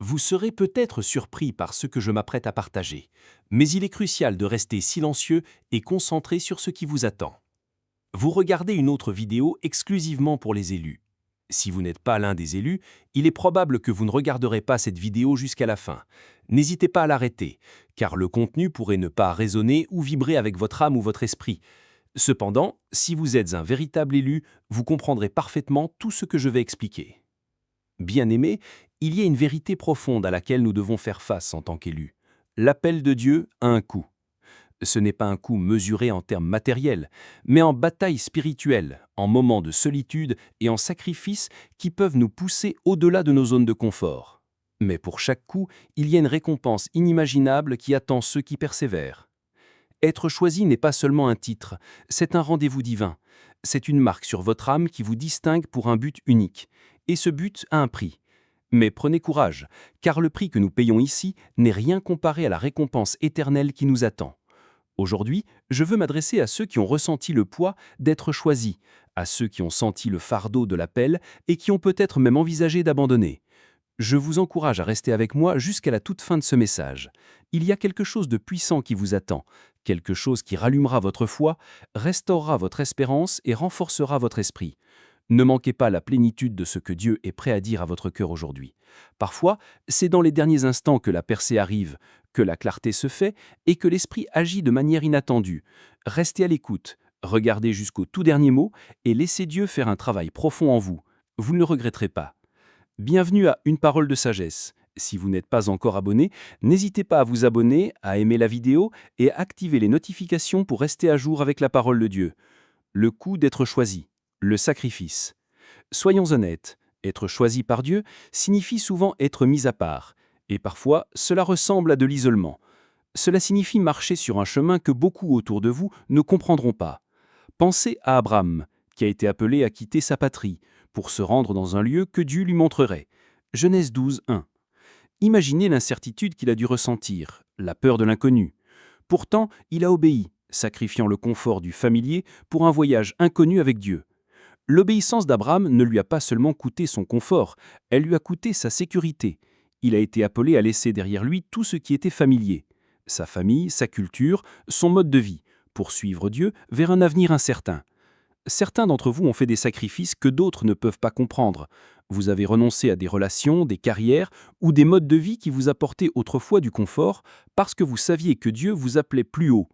Vous serez peut-être surpris par ce que je m'apprête à partager, mais il est crucial de rester silencieux et concentré sur ce qui vous attend. Vous regardez une autre vidéo exclusivement pour les élus. Si vous n'êtes pas l'un des élus, il est probable que vous ne regarderez pas cette vidéo jusqu'à la fin. N'hésitez pas à l'arrêter, car le contenu pourrait ne pas résonner ou vibrer avec votre âme ou votre esprit. Cependant, si vous êtes un véritable élu, vous comprendrez parfaitement tout ce que je vais expliquer. Bien-aimés, il y a une vérité profonde à laquelle nous devons faire face en tant qu'élus. L'appel de Dieu a un coût. Ce n'est pas un coût mesuré en termes matériels, mais en bataille spirituelle, en moments de solitude et en sacrifices qui peuvent nous pousser au-delà de nos zones de confort. Mais pour chaque coup, il y a une récompense inimaginable qui attend ceux qui persévèrent. Être choisi n'est pas seulement un titre, c'est un rendez-vous divin. C'est une marque sur votre âme qui vous distingue pour un but unique. Et ce but a un prix. Mais prenez courage, car le prix que nous payons ici n'est rien comparé à la récompense éternelle qui nous attend. Aujourd'hui, je veux m'adresser à ceux qui ont ressenti le poids d'être choisis, à ceux qui ont senti le fardeau de l'appel et qui ont peut-être même envisagé d'abandonner. Je vous encourage à rester avec moi jusqu'à la toute fin de ce message. Il y a quelque chose de puissant qui vous attend, quelque chose qui rallumera votre foi, restaurera votre espérance et renforcera votre esprit. Ne manquez pas la plénitude de ce que Dieu est prêt à dire à votre cœur aujourd'hui. Parfois, c'est dans les derniers instants que la percée arrive, que la clarté se fait et que l'esprit agit de manière inattendue. Restez à l'écoute, regardez jusqu'au tout dernier mot et laissez Dieu faire un travail profond en vous. Vous ne le regretterez pas. Bienvenue à Une parole de sagesse. Si vous n'êtes pas encore abonné, n'hésitez pas à vous abonner, à aimer la vidéo et à activer les notifications pour rester à jour avec la parole de Dieu. Le coût d'être choisi, le sacrifice. Soyons honnêtes, être choisi par Dieu signifie souvent être mis à part, et parfois cela ressemble à de l'isolement. Cela signifie marcher sur un chemin que beaucoup autour de vous ne comprendront pas. Pensez à Abraham, qui a été appelé à quitter sa patrie, pour se rendre dans un lieu que Dieu lui montrerait. Genèse 12, 1. Imaginez l'incertitude qu'il a dû ressentir, la peur de l'inconnu. Pourtant, il a obéi, sacrifiant le confort du familier pour un voyage inconnu avec Dieu. L'obéissance d'Abraham ne lui a pas seulement coûté son confort, elle lui a coûté sa sécurité. Il a été appelé à laisser derrière lui tout ce qui était familier, sa famille, sa culture, son mode de vie, pour suivre Dieu vers un avenir incertain. Certains d'entre vous ont fait des sacrifices que d'autres ne peuvent pas comprendre. Vous avez renoncé à des relations, des carrières ou des modes de vie qui vous apportaient autrefois du confort parce que vous saviez que Dieu vous appelait plus haut.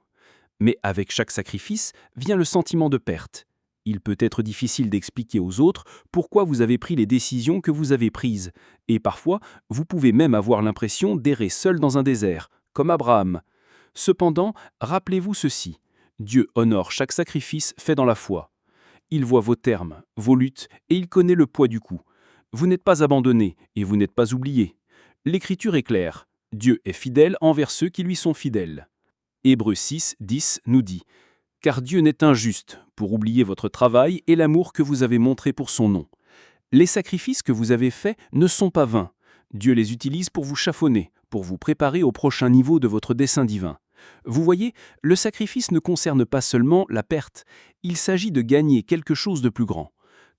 Mais avec chaque sacrifice vient le sentiment de perte. Il peut être difficile d'expliquer aux autres pourquoi vous avez pris les décisions que vous avez prises. Et parfois, vous pouvez même avoir l'impression d'errer seul dans un désert, comme Abraham. Cependant, rappelez-vous ceci. Dieu honore chaque sacrifice fait dans la foi. Il voit vos termes, vos luttes, et il connaît le poids du coup. Vous n'êtes pas abandonné et vous n'êtes pas oublié. L'Écriture est claire. Dieu est fidèle envers ceux qui lui sont fidèles. Hébreux 6, 10 nous dit « Car Dieu n'est injuste pour oublier votre travail et l'amour que vous avez montré pour son nom. Les sacrifices que vous avez faits ne sont pas vains. Dieu les utilise pour vous chaffonner, pour vous préparer au prochain niveau de votre dessein divin. Vous voyez, le sacrifice ne concerne pas seulement la perte, il s'agit de gagner quelque chose de plus grand.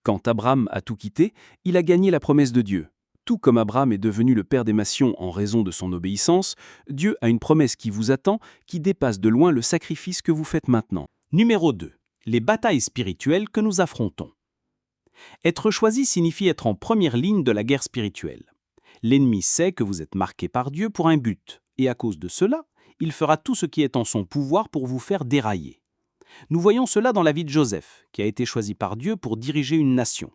Quand Abraham a tout quitté, il a gagné la promesse de Dieu. Tout comme Abraham est devenu le père des nations en raison de son obéissance, Dieu a une promesse qui vous attend, qui dépasse de loin le sacrifice que vous faites maintenant. Numéro 2. Les batailles spirituelles que nous affrontons. Être choisi signifie être en première ligne de la guerre spirituelle. L'ennemi sait que vous êtes marqué par Dieu pour un but, et à cause de cela, il fera tout ce qui est en son pouvoir pour vous faire dérailler. Nous voyons cela dans la vie de Joseph, qui a été choisi par Dieu pour diriger une nation.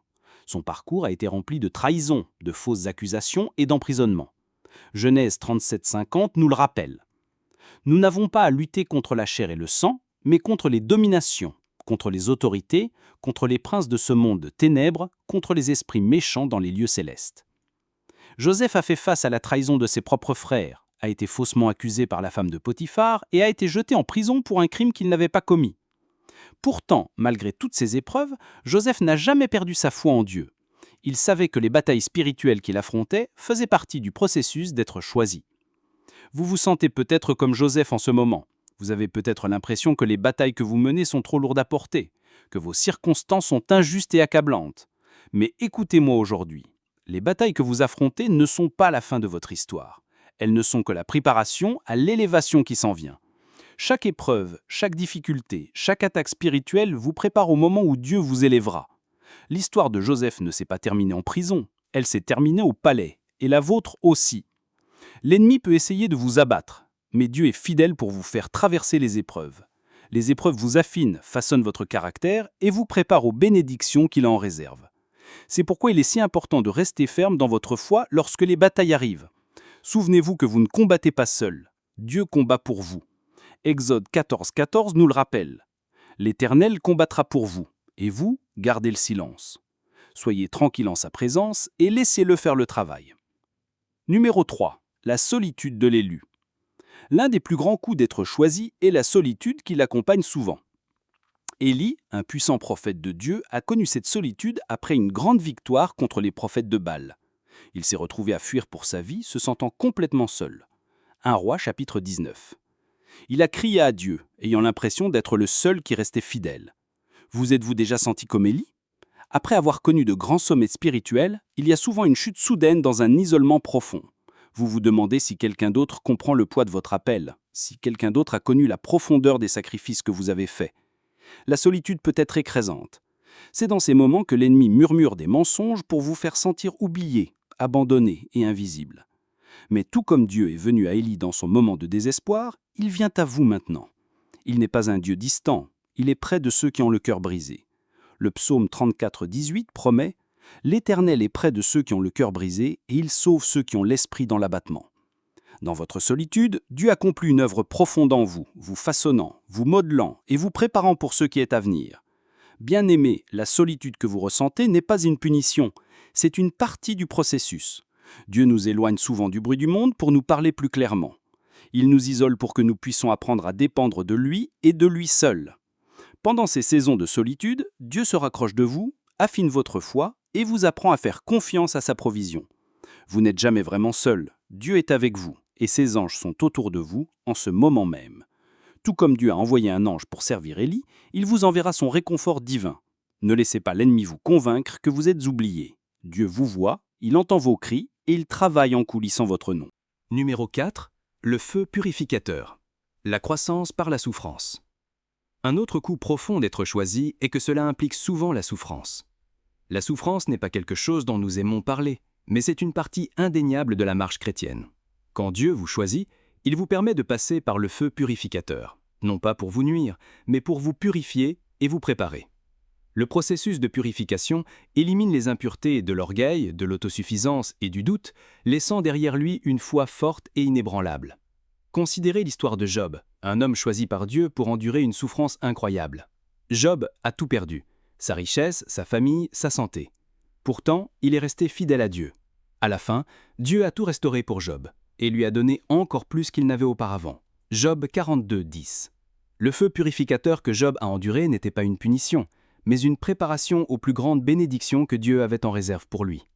Son parcours a été rempli de trahisons, de fausses accusations et d'emprisonnement. Genèse 37-50 nous le rappelle. Nous n'avons pas à lutter contre la chair et le sang, mais contre les dominations, contre les autorités, contre les princes de ce monde de ténèbres, contre les esprits méchants dans les lieux célestes. Joseph a fait face à la trahison de ses propres frères, a été faussement accusé par la femme de Potiphar et a été jeté en prison pour un crime qu'il n'avait pas commis. Pourtant, malgré toutes ces épreuves, Joseph n'a jamais perdu sa foi en Dieu. Il savait que les batailles spirituelles qu'il affrontait faisaient partie du processus d'être choisi. Vous vous sentez peut-être comme Joseph en ce moment. Vous avez peut-être l'impression que les batailles que vous menez sont trop lourdes à porter, que vos circonstances sont injustes et accablantes. Mais écoutez-moi aujourd'hui. Les batailles que vous affrontez ne sont pas la fin de votre histoire. Elles ne sont que la préparation à l'élévation qui s'en vient. Chaque épreuve, chaque difficulté, chaque attaque spirituelle vous prépare au moment où Dieu vous élèvera. L'histoire de Joseph ne s'est pas terminée en prison, elle s'est terminée au palais, et la vôtre aussi. L'ennemi peut essayer de vous abattre, mais Dieu est fidèle pour vous faire traverser les épreuves. Les épreuves vous affinent, façonnent votre caractère et vous préparent aux bénédictions qu'il en réserve. C'est pourquoi il est si important de rester ferme dans votre foi lorsque les batailles arrivent. Souvenez-vous que vous ne combattez pas seul. Dieu combat pour vous. Exode 14,14 nous le rappelle. L'Éternel combattra pour vous, et vous, gardez le silence. Soyez tranquille en sa présence et laissez-le faire le travail. Numéro 3. La solitude de l'élu. L'un des plus grands coups d'être choisi est la solitude qui l'accompagne souvent. Élie, un puissant prophète de Dieu, a connu cette solitude après une grande victoire contre les prophètes de Baal. Il s'est retrouvé à fuir pour sa vie, se sentant complètement seul. 1 Roi chapitre 19. Il a crié à Dieu, ayant l'impression d'être le seul qui restait fidèle. Vous êtes-vous déjà senti comme Élie ? Après avoir connu de grands sommets spirituels, il y a souvent une chute soudaine dans un isolement profond. Vous vous demandez si quelqu'un d'autre comprend le poids de votre appel, si quelqu'un d'autre a connu la profondeur des sacrifices que vous avez faits. La solitude peut être écrasante. C'est dans ces moments que l'ennemi murmure des mensonges pour vous faire sentir oublié, abandonné et invisible. Mais tout comme Dieu est venu à Élie dans son moment de désespoir, il vient à vous maintenant. Il n'est pas un Dieu distant, il est près de ceux qui ont le cœur brisé. Le psaume 34,18 promet « L'Éternel est près de ceux qui ont le cœur brisé et il sauve ceux qui ont l'esprit dans l'abattement ». Dans votre solitude, Dieu accomplit une œuvre profonde en vous, vous façonnant, vous modelant et vous préparant pour ce qui est à venir. Bien-aimés, la solitude que vous ressentez n'est pas une punition, c'est une partie du processus. Dieu nous éloigne souvent du bruit du monde pour nous parler plus clairement. Il nous isole pour que nous puissions apprendre à dépendre de lui et de lui seul. Pendant ces saisons de solitude, Dieu se rapproche de vous, affine votre foi et vous apprend à faire confiance à sa provision. Vous n'êtes jamais vraiment seul, Dieu est avec vous et ses anges sont autour de vous en ce moment même. Tout comme Dieu a envoyé un ange pour servir Élie, il vous enverra son réconfort divin. Ne laissez pas l'ennemi vous convaincre que vous êtes oublié. Dieu vous voit, il entend vos cris et il travaille en coulissant votre nom. Numéro 4. Le feu purificateur. La croissance par la souffrance. Un autre coup profond d'être choisi est que cela implique souvent la souffrance. La souffrance n'est pas quelque chose dont nous aimons parler, mais c'est une partie indéniable de la marche chrétienne. Quand Dieu vous choisit, il vous permet de passer par le feu purificateur, non pas pour vous nuire, mais pour vous purifier et vous préparer. Le processus de purification élimine les impuretés de l'orgueil, de l'autosuffisance et du doute, laissant derrière lui une foi forte et inébranlable. Considérez l'histoire de Job, un homme choisi par Dieu pour endurer une souffrance incroyable. Job a tout perdu, sa richesse, sa famille, sa santé. Pourtant, il est resté fidèle à Dieu. À la fin, Dieu a tout restauré pour Job et lui a donné encore plus qu'il n'avait auparavant. Job 42:10. Le feu purificateur que Job a enduré n'était pas une punition, mais une préparation aux plus grandes bénédictions que Dieu avait en réserve pour lui.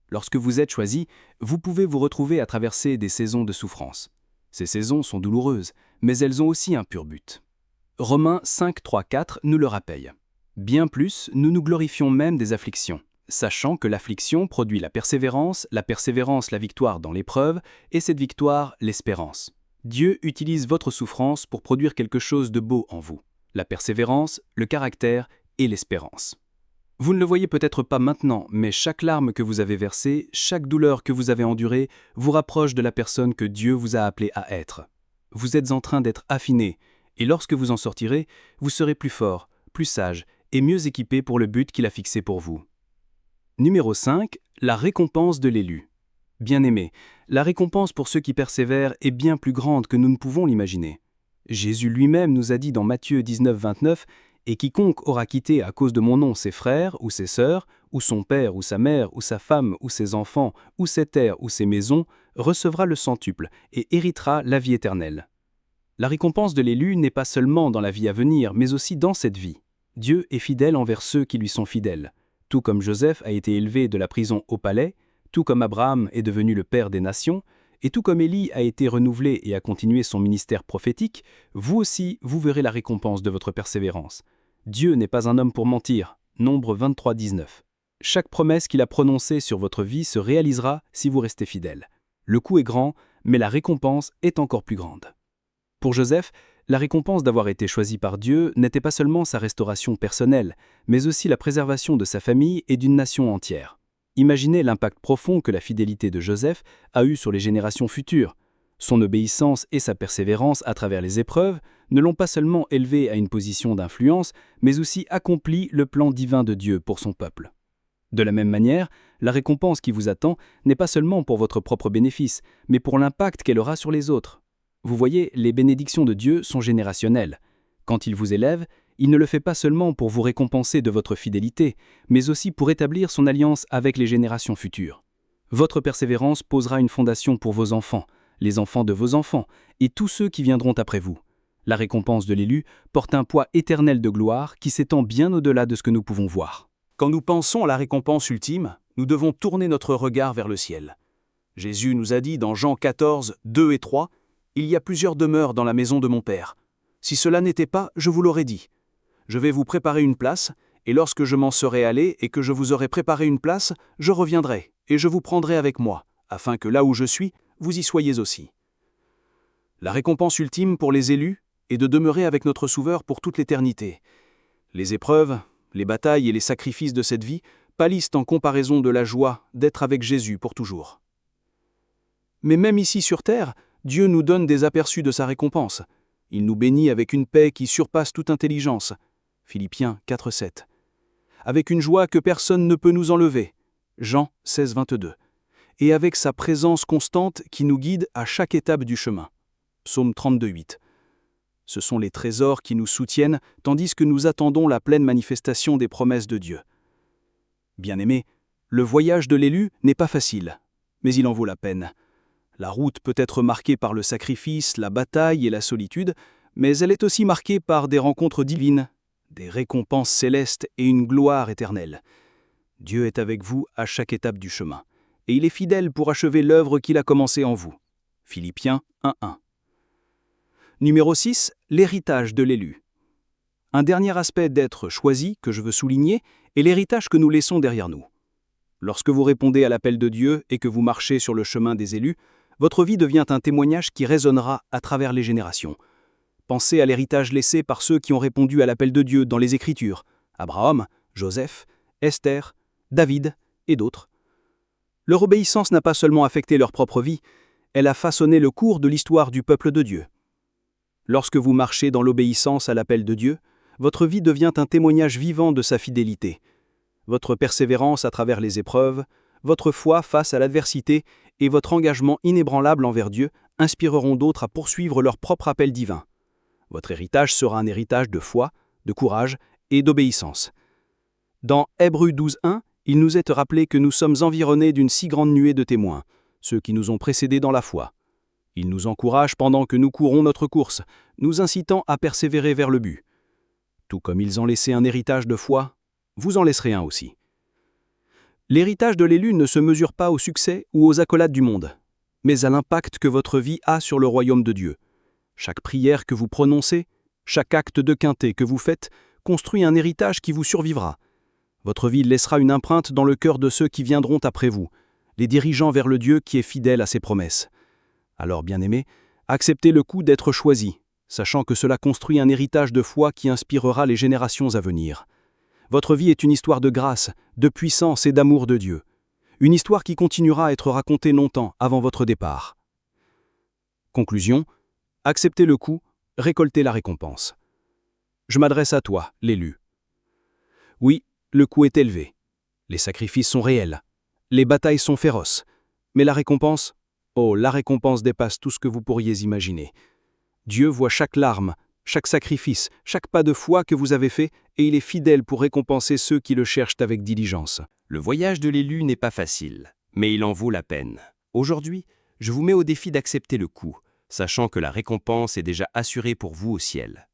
Lorsque vous êtes choisi, vous pouvez vous retrouver à traverser des saisons de souffrance. Ces saisons sont douloureuses, mais elles ont aussi un pur but. Romains 5:3-4 nous le rappelle. Bien plus, nous nous glorifions même des afflictions, sachant que l'affliction produit la persévérance la victoire dans l'épreuve, et cette victoire, l'espérance. Dieu utilise votre souffrance pour produire quelque chose de beau en vous, la persévérance, le caractère et l'espérance. Vous ne le voyez peut-être pas maintenant, mais chaque larme que vous avez versée, chaque douleur que vous avez endurée, vous rapproche de la personne que Dieu vous a appelé à être. Vous êtes en train d'être affiné, et lorsque vous en sortirez, vous serez plus fort, plus sage et mieux équipé pour le but qu'il a fixé pour vous. Numéro 5. La récompense de l'élu. Bien-aimés, la récompense pour ceux qui persévèrent est bien plus grande que nous ne pouvons l'imaginer. Jésus lui-même nous a dit dans Matthieu 19:29 « Et quiconque aura quitté à cause de mon nom ses frères ou ses sœurs, ou son père ou sa mère ou sa femme ou ses enfants, ou ses terres ou ses maisons, recevra le centuple et héritera la vie éternelle. » La récompense de l'élu n'est pas seulement dans la vie à venir, mais aussi dans cette vie. Dieu est fidèle envers ceux qui lui sont fidèles. Tout comme Joseph a été élevé de la prison au palais, tout comme Abraham est devenu le père des nations, et tout comme Élie a été renouvelé et a continué son ministère prophétique, vous aussi, vous verrez la récompense de votre persévérance. Dieu n'est pas un homme pour mentir. Nombre 23:19. chaque promesse qu'il a prononcée sur votre vie se réalisera si vous restez fidèle. Le coût est grand, mais la récompense est encore plus grande. Pour Joseph, la récompense d'avoir été choisi par Dieu n'était pas seulement sa restauration personnelle, mais aussi la préservation de sa famille et d'une nation entière. Imaginez l'impact profond que la fidélité de Joseph a eu sur les générations futures. Son obéissance et sa persévérance à travers les épreuves ne l'ont pas seulement élevé à une position d'influence, mais aussi accompli le plan divin de Dieu pour son peuple. De la même manière, la récompense qui vous attend n'est pas seulement pour votre propre bénéfice, mais pour l'impact qu'elle aura sur les autres. Vous voyez, les bénédictions de Dieu sont générationnelles. Quand il vous élève, il ne le fait pas seulement pour vous récompenser de votre fidélité, mais aussi pour établir son alliance avec les générations futures. Votre persévérance posera une fondation pour vos enfants, les enfants de vos enfants, et tous ceux qui viendront après vous. La récompense de l'élu porte un poids éternel de gloire qui s'étend bien au-delà de ce que nous pouvons voir. Quand nous pensons à la récompense ultime, nous devons tourner notre regard vers le ciel. Jésus nous a dit dans Jean 14, 2 et 3, « Il y a plusieurs demeures dans la maison de mon Père. Si cela n'était pas, je vous l'aurais dit. Je vais vous préparer une place, et lorsque je m'en serai allé et que je vous aurai préparé une place, je reviendrai, et je vous prendrai avec moi, afin que là où je suis, vous y soyez aussi. » La récompense ultime pour les élus est de demeurer avec notre Sauveur pour toute l'éternité. Les épreuves, les batailles et les sacrifices de cette vie pâlissent en comparaison de la joie d'être avec Jésus pour toujours. Mais même ici sur terre, Dieu nous donne des aperçus de sa récompense. Il nous bénit avec une paix qui surpasse toute intelligence. Philippiens 4, 7. Avec une joie que personne ne peut nous enlever. Jean 16, 22. Et avec sa présence constante qui nous guide à chaque étape du chemin. Psaume 32, 8. Ce sont les trésors qui nous soutiennent, tandis que nous attendons la pleine manifestation des promesses de Dieu. Bien-aimés, le voyage de l'élu n'est pas facile, mais il en vaut la peine. La route peut être marquée par le sacrifice, la bataille et la solitude, mais elle est aussi marquée par des rencontres divines, des récompenses célestes et une gloire éternelle. Dieu est avec vous à chaque étape du chemin, et il est fidèle pour achever l'œuvre qu'il a commencée en vous. Philippiens 1, 1. Numéro 6, l'héritage de l'élu. Un dernier aspect d'être choisi que je veux souligner est l'héritage que nous laissons derrière nous. Lorsque vous répondez à l'appel de Dieu et que vous marchez sur le chemin des élus, votre vie devient un témoignage qui résonnera à travers les générations. Pensez à l'héritage laissé par ceux qui ont répondu à l'appel de Dieu dans les Écritures, Abraham, Joseph, Esther, David et d'autres. Leur obéissance n'a pas seulement affecté leur propre vie, elle a façonné le cours de l'histoire du peuple de Dieu. Lorsque vous marchez dans l'obéissance à l'appel de Dieu, votre vie devient un témoignage vivant de sa fidélité. Votre persévérance à travers les épreuves, votre foi face à l'adversité et votre engagement inébranlable envers Dieu inspireront d'autres à poursuivre leur propre appel divin. Votre héritage sera un héritage de foi, de courage et d'obéissance. Dans Hébreux 12, 1, il nous est rappelé que nous sommes environnés d'une si grande nuée de témoins, ceux qui nous ont précédés dans la foi. Ils nous encouragent pendant que nous courons notre course, nous incitant à persévérer vers le but. Tout comme ils ont laissé un héritage de foi, vous en laisserez un aussi. L'héritage de l'élu ne se mesure pas au succès ou aux accolades du monde, mais à l'impact que votre vie a sur le royaume de Dieu. Chaque prière que vous prononcez, chaque acte de quintet que vous faites, construit un héritage qui vous survivra. Votre vie laissera une empreinte dans le cœur de ceux qui viendront après vous, les dirigeant vers le Dieu qui est fidèle à ses promesses. Alors, bien-aimés, acceptez le coup d'être choisi, sachant que cela construit un héritage de foi qui inspirera les générations à venir. Votre vie est une histoire de grâce, de puissance et d'amour de Dieu. Une histoire qui continuera à être racontée longtemps avant votre départ. Conclusion, acceptez le coup, récoltez la récompense. Je m'adresse à toi, l'élu. Oui, le coût est élevé. Les sacrifices sont réels. Les batailles sont féroces. Mais la récompense? Oh, la récompense dépasse tout ce que vous pourriez imaginer. Dieu voit chaque larme, chaque sacrifice, chaque pas de foi que vous avez fait, et il est fidèle pour récompenser ceux qui le cherchent avec diligence. Le voyage de l'élu n'est pas facile, mais il en vaut la peine. Aujourd'hui, je vous mets au défi d'accepter le coup, sachant que la récompense est déjà assurée pour vous au ciel.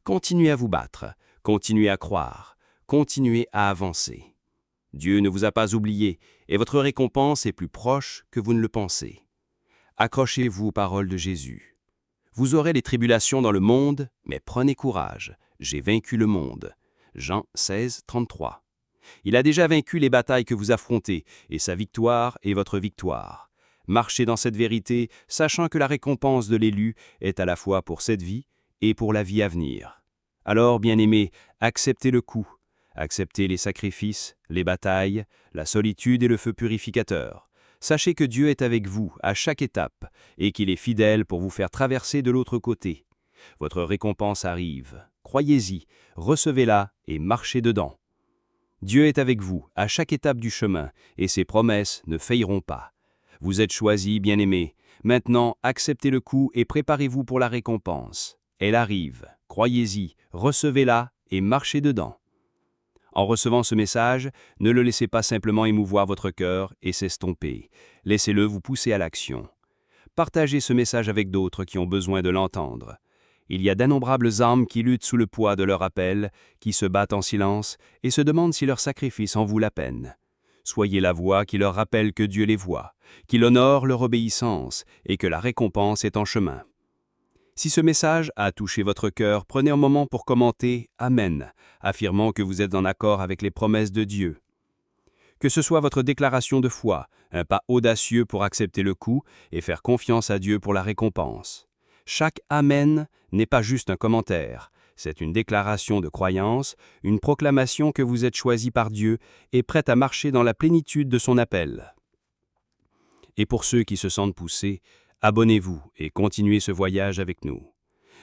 Continuez à vous battre, continuez à croire, continuez à avancer. Dieu ne vous a pas oublié, et votre récompense est plus proche que vous ne le pensez. Accrochez-vous aux paroles de Jésus. Vous aurez les tribulations dans le monde, mais prenez courage, j'ai vaincu le monde. Jean 16, 33. Il a déjà vaincu les batailles que vous affrontez, et sa victoire est votre victoire. Marchez dans cette vérité, sachant que la récompense de l'élu est à la fois pour cette vie et pour la vie à venir. Alors, bien-aimés, acceptez le coup. Acceptez les sacrifices, les batailles, la solitude et le feu purificateur. Sachez que Dieu est avec vous à chaque étape et qu'il est fidèle pour vous faire traverser de l'autre côté. Votre récompense arrive. Croyez-y, recevez-la et marchez dedans. Dieu est avec vous à chaque étape du chemin et ses promesses ne failleront pas. Vous êtes choisis, bien-aimés. Maintenant, acceptez le coup et préparez-vous pour la récompense. Elle arrive. Croyez-y, recevez-la et marchez dedans. En recevant ce message, ne le laissez pas simplement émouvoir votre cœur et s'estomper. Laissez-le vous pousser à l'action. Partagez ce message avec d'autres qui ont besoin de l'entendre. Il y a d'innombrables âmes qui luttent sous le poids de leur appel, qui se battent en silence et se demandent si leur sacrifice en vaut la peine. Soyez la voix qui leur rappelle que Dieu les voit, qu'il honore leur obéissance et que la récompense est en chemin. Si ce message a touché votre cœur, prenez un moment pour commenter « Amen », affirmant que vous êtes en accord avec les promesses de Dieu. Que ce soit votre déclaration de foi, un pas audacieux pour accepter le coup et faire confiance à Dieu pour la récompense. Chaque « Amen » n'est pas juste un commentaire, c'est une déclaration de croyance, une proclamation que vous êtes choisi par Dieu et prêt à marcher dans la plénitude de son appel. Et pour ceux qui se sentent poussés, abonnez-vous et continuez ce voyage avec nous.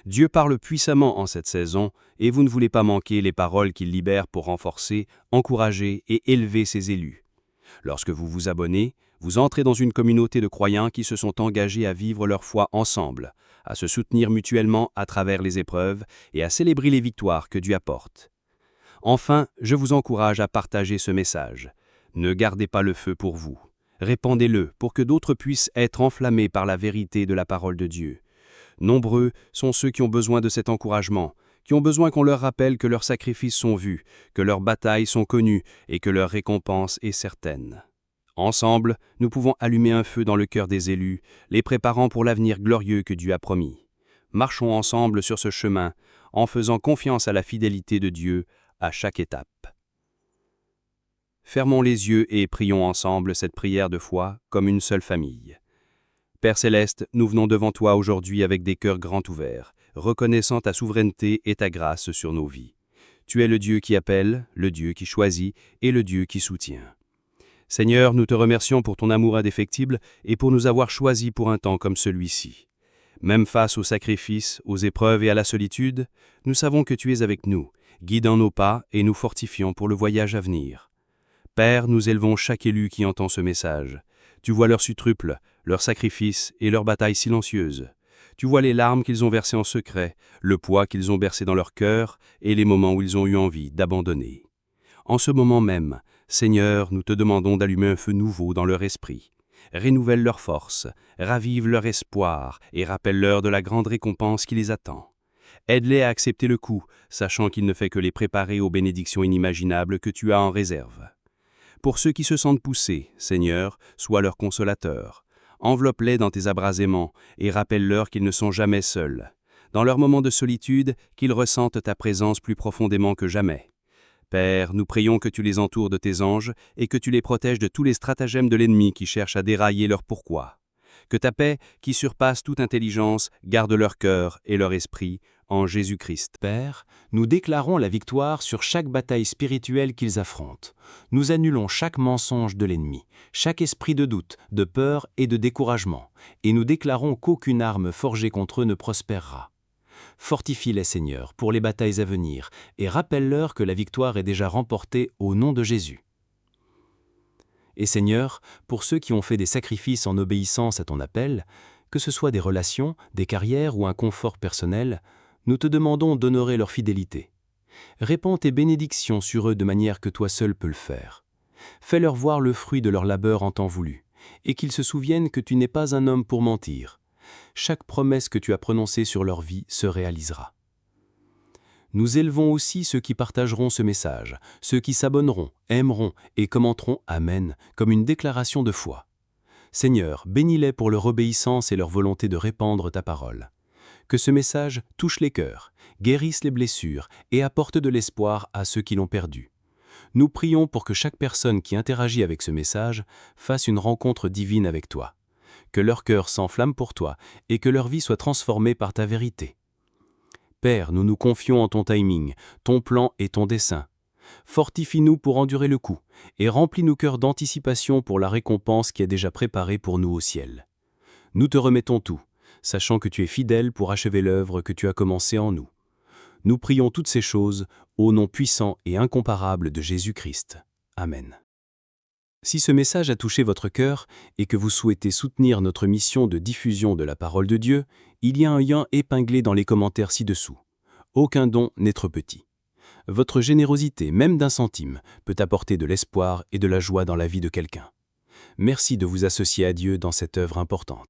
Dieu parle puissamment en cette saison et vous ne voulez pas manquer les paroles qu'il libère pour renforcer, encourager et élever ses élus. Lorsque vous vous abonnez, vous entrez dans une communauté de croyants qui se sont engagés à vivre leur foi ensemble, à se soutenir mutuellement à travers les épreuves et à célébrer les victoires que Dieu apporte. Enfin, je vous encourage à partager ce message. Ne gardez pas le feu pour vous. Répandez-le pour que d'autres puissent être enflammés par la vérité de la parole de Dieu. Nombreux sont ceux qui ont besoin de cet encouragement, qui ont besoin qu'on leur rappelle que leurs sacrifices sont vus, que leurs batailles sont connues et que leur récompense est certaine. Ensemble, nous pouvons allumer un feu dans le cœur des élus, les préparant pour l'avenir glorieux que Dieu a promis. Marchons ensemble sur ce chemin, en faisant confiance à la fidélité de Dieu à chaque étape. Fermons les yeux et prions ensemble cette prière de foi comme une seule famille. Père Céleste, nous venons devant toi aujourd'hui avec des cœurs grands ouverts, reconnaissant ta souveraineté et ta grâce sur nos vies. Tu es le Dieu qui appelle, le Dieu qui choisit et le Dieu qui soutient. Seigneur, nous te remercions pour ton amour indéfectible et pour nous avoir choisis pour un temps comme celui-ci. Même face aux sacrifices, aux épreuves et à la solitude, nous savons que tu es avec nous, guidant nos pas et nous fortifiant pour le voyage à venir. Père, nous élevons chaque élu qui entend ce message. Tu vois leurs sutruples, leurs sacrifices et leurs batailles silencieuses. Tu vois les larmes qu'ils ont versées en secret, le poids qu'ils ont bercé dans leur cœur et les moments où ils ont eu envie d'abandonner. En ce moment même, Seigneur, nous te demandons d'allumer un feu nouveau dans leur esprit. Renouvelle leur force, ravive leur espoir et rappelle-leur de la grande récompense qui les attend. Aide-les à accepter le coup, sachant qu'il ne fait que les préparer aux bénédictions inimaginables que tu as en réserve. Pour ceux qui se sentent poussés, Seigneur, sois leur consolateur. Enveloppe-les dans tes abrasements et rappelle-leur qu'ils ne sont jamais seuls. Dans leurs moments de solitude, qu'ils ressentent ta présence plus profondément que jamais. Père, nous prions que tu les entoures de tes anges et que tu les protèges de tous les stratagèmes de l'ennemi qui cherche à dérailler leur pourquoi. Que ta paix, qui surpasse toute intelligence, garde leur cœur et leur esprit en Jésus-Christ. Père, nous déclarons la victoire sur chaque bataille spirituelle qu'ils affrontent. Nous annulons chaque mensonge de l'ennemi, chaque esprit de doute, de peur et de découragement, et nous déclarons qu'aucune arme forgée contre eux ne prospérera. Fortifie-les, Seigneur, pour les batailles à venir, et rappelle-leur que la victoire est déjà remportée au nom de Jésus. Et Seigneur, pour ceux qui ont fait des sacrifices en obéissance à ton appel, que ce soit des relations, des carrières ou un confort personnel, nous te demandons d'honorer leur fidélité. Répands tes bénédictions sur eux de manière que toi seul peux le faire. Fais-leur voir le fruit de leur labeur en temps voulu, et qu'ils se souviennent que tu n'es pas un homme pour mentir. Chaque promesse que tu as prononcée sur leur vie se réalisera. Nous élevons aussi ceux qui partageront ce message, ceux qui s'abonneront, aimeront et commenteront « Amen » comme une déclaration de foi. Seigneur, bénis-les pour leur obéissance et leur volonté de répandre ta parole. Que ce message touche les cœurs, guérisse les blessures et apporte de l'espoir à ceux qui l'ont perdu. Nous prions pour que chaque personne qui interagit avec ce message fasse une rencontre divine avec toi, que leur cœur s'enflamme pour toi et que leur vie soit transformée par ta vérité. Père, nous nous confions en ton timing, ton plan et ton dessein. Fortifie-nous pour endurer le coup et remplis nos cœurs d'anticipation pour la récompense qui est déjà préparée pour nous au ciel. Nous te remettons tout, sachant que tu es fidèle pour achever l'œuvre que tu as commencée en nous. Nous prions toutes ces choses au nom puissant et incomparable de Jésus-Christ. Amen. Si ce message a touché votre cœur et que vous souhaitez soutenir notre mission de diffusion de la parole de Dieu, il y a un lien épinglé dans les commentaires ci-dessous. Aucun don n'est trop petit. Votre générosité, même d'1 centime, peut apporter de l'espoir et de la joie dans la vie de quelqu'un. Merci de vous associer à Dieu dans cette œuvre importante.